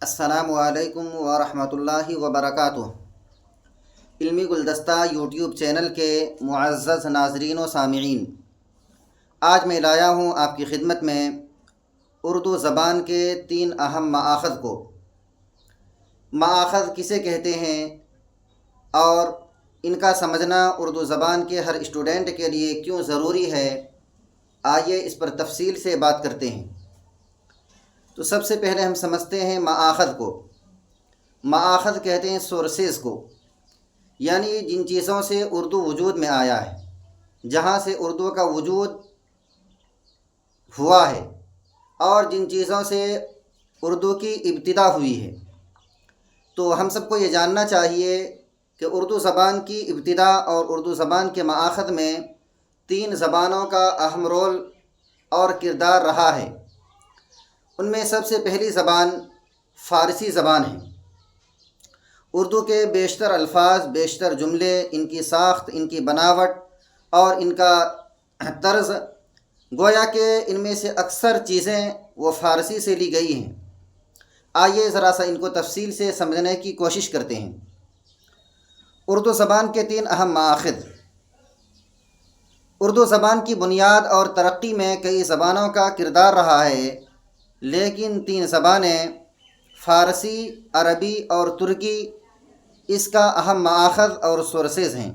السلام علیکم ورحمۃ اللہ وبرکاتہ۔ علمی گلدستہ یوٹیوب چینل کے معزز ناظرین و سامعین، آج میں لایا ہوں آپ کی خدمت میں اردو زبان کے 3 اہم مآخذ کو۔ مآخذ کسے کہتے ہیں اور ان کا سمجھنا اردو زبان کے ہر اسٹوڈنٹ کے لیے کیوں ضروری ہے، آئیے اس پر تفصیل سے بات کرتے ہیں۔ تو سب سے پہلے ہم سمجھتے ہیں مآخذ کو۔ مآخذ کہتے ہیں سورسز کو، یعنی جن چیزوں سے اردو وجود میں آیا ہے، جہاں سے اردو کا وجود ہوا ہے، اور جن چیزوں سے اردو کی ابتدا ہوئی ہے۔ تو ہم سب کو یہ جاننا چاہیے کہ اردو زبان کی ابتدا اور اردو زبان کے مآخذ میں 3 زبانوں کا اہم رول اور کردار رہا ہے۔ ان میں سب سے پہلی زبان فارسی زبان ہے۔ اردو کے بیشتر الفاظ، بیشتر جملے، ان کی ساخت، ان کی بناوٹ اور ان کا طرز، گویا کہ ان میں سے اکثر چیزیں وہ فارسی سے لی گئی ہیں۔ آئیے ذرا سا ان کو تفصیل سے سمجھنے کی کوشش کرتے ہیں۔ اردو زبان کے 3 اہم مآخذ۔ اردو زبان کی بنیاد اور ترقی میں کئی زبانوں کا کردار رہا ہے، لیکن 3 زبانیں فارسی، عربی اور ترکی اس کا اہم مآخذ اور سورسز ہیں۔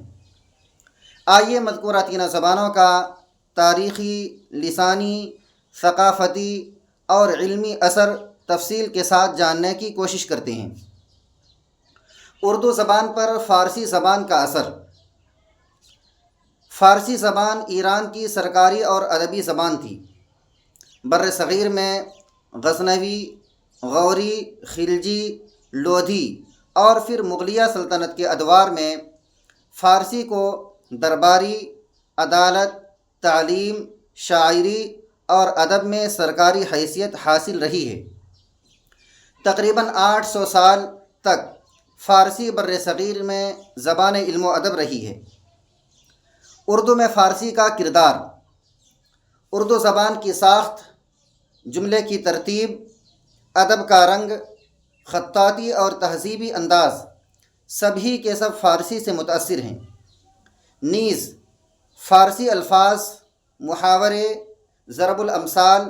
آئیے مذکورہ 3 زبانوں کا تاریخی، لسانی، ثقافتی اور علمی اثر تفصیل کے ساتھ جاننے کی کوشش کرتے ہیں۔ اردو زبان پر فارسی زبان کا اثر۔ فارسی زبان ایران کی سرکاری اور ادبی زبان تھی۔ بر صغیر میں غزنوی، غوری، خلجی، لودھی اور پھر مغلیہ سلطنت کے ادوار میں فارسی کو درباری، عدالت، تعلیم، شاعری اور ادب میں سرکاری حیثیت حاصل رہی ہے۔ تقریباً 800 سال تک فارسی بر صغیر میں زبان علم و ادب رہی ہے۔ اردو میں فارسی کا کردار۔ اردو زبان کی ساخت، جملے کی ترتیب، ادب کا رنگ، خطاطی اور تہذیبی انداز سبھی کے سب فارسی سے متاثر ہیں۔ نیز فارسی الفاظ، محاورے، ضرب الامثال،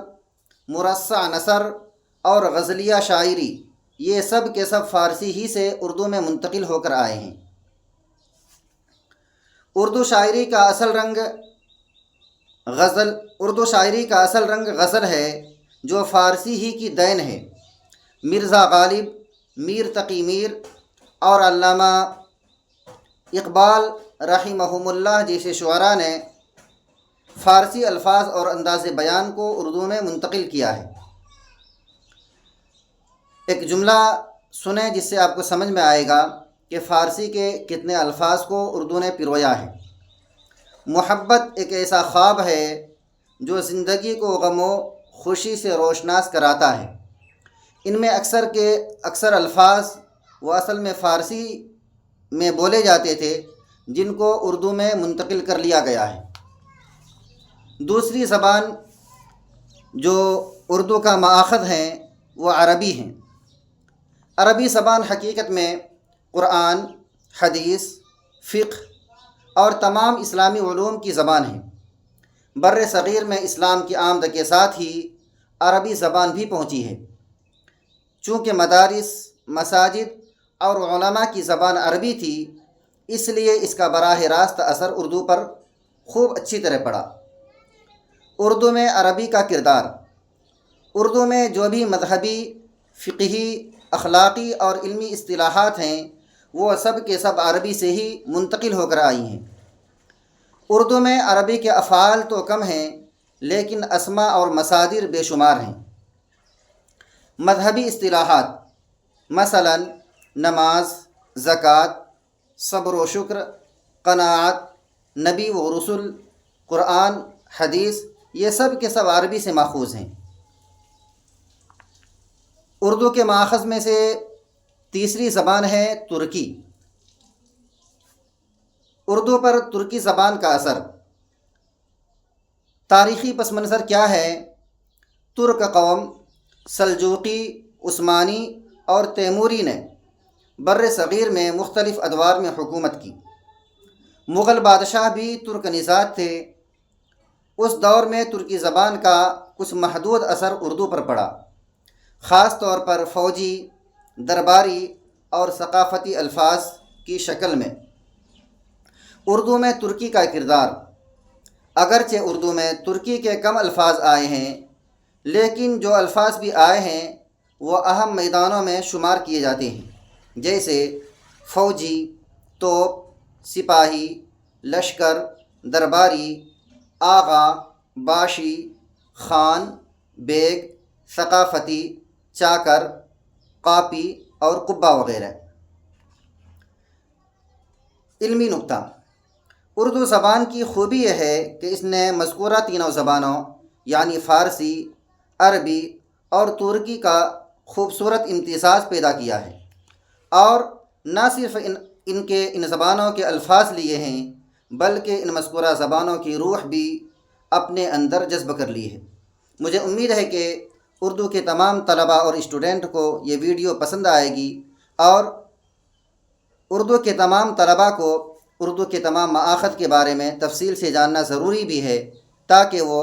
مرصع نثر اور غزلیہ شاعری، یہ سب کے سب فارسی ہی سے اردو میں منتقل ہو کر آئے ہیں۔ اردو شاعری کا اصل رنگ غزل ہے، جو فارسی ہی کی دین ہے۔ مرزا غالب، میر تقی میر اور علامہ اقبال رحمہم اللہ جیسے شعراء نے فارسی الفاظ اور انداز بیان کو اردو میں منتقل کیا ہے۔ ایک جملہ سنیں جس سے آپ کو سمجھ میں آئے گا کہ فارسی کے کتنے الفاظ کو اردو نے پرویا ہے۔ محبت ایک ایسا خواب ہے جو زندگی کو غم و خوشی سے روشناس کراتا ہے۔ ان میں اکثر الفاظ وہ اصل میں فارسی میں بولے جاتے تھے، جن کو اردو میں منتقل کر لیا گیا ہے۔ دوسری زبان جو اردو کا مآخذ ہیں وہ عربی ہیں۔ عربی زبان حقیقت میں قرآن، حدیث، فقہ اور تمام اسلامی علوم کی زبان ہے۔ بر صغیر میں اسلام کی آمد کے ساتھ ہی عربی زبان بھی پہنچی ہے۔ چونکہ مدارس، مساجد اور علماء کی زبان عربی تھی، اس لیے اس کا براہ راست اثر اردو پر خوب اچھی طرح پڑا۔ اردو میں عربی کا کردار۔ اردو میں جو بھی مذہبی، فقہی، اخلاقی اور علمی اصطلاحات ہیں، وہ سب کے سب عربی سے ہی منتقل ہو کر آئی ہیں۔ اردو میں عربی کے افعال تو کم ہیں، لیکن اسماء اور مصادر بے شمار ہیں۔ مذہبی اصطلاحات، مثلا نماز، زکوٰۃ، صبر و شکر، قناعت، نبی و رسول، قرآن، حدیث، یہ سب کے سب عربی سے ماخوذ ہیں۔ اردو کے مآخذ میں سے تیسری زبان ہے ترکی۔ اردو پر ترکی زبان کا اثر۔ تاریخی پس منظر کیا ہے؟ ترک قوم سلجوقی، عثمانی اور تیموری نے بر صغیر میں مختلف ادوار میں حکومت کی۔ مغل بادشاہ بھی ترک نژاد تھے۔ اس دور میں ترکی زبان کا کچھ محدود اثر اردو پر پڑا، خاص طور پر فوجی، درباری اور ثقافتی الفاظ کی شکل میں۔ اردو میں ترکی کا کردار: اگرچہ اردو میں ترکی کے کم الفاظ آئے ہیں، لیکن جو الفاظ بھی آئے ہیں وہ اہم میدانوں میں شمار کیے جاتے ہیں، جیسے فوجی، توپ، سپاہی، لشکر، درباری، آغا، باشی، خان، بیگ، ثقافتی، چاکر، قاپی اور قبہ وغیرہ۔ علمی نکتہ: اردو زبان کی خوبی یہ ہے کہ اس نے مذکورہ تینوں زبانوں یعنی فارسی، عربی اور ترکی کا خوبصورت امتزاج پیدا کیا ہے، اور نہ صرف ان زبانوں کے الفاظ لیے ہیں بلکہ ان مذکورہ زبانوں کی روح بھی اپنے اندر جذب کر لی ہے۔ مجھے امید ہے کہ اردو کے تمام طلباء اور اسٹوڈنٹ کو یہ ویڈیو پسند آئے گی، اور اردو کے تمام طلباء کو اردو کے تمام مآخذ کے بارے میں تفصیل سے جاننا ضروری بھی ہے، تاکہ وہ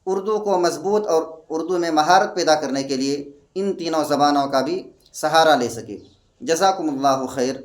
اردو کو مضبوط اور اردو میں مہارت پیدا کرنے کے لیے ان تینوں زبانوں کا بھی سہارا لے سکے۔ جزاکم اللہ خیر۔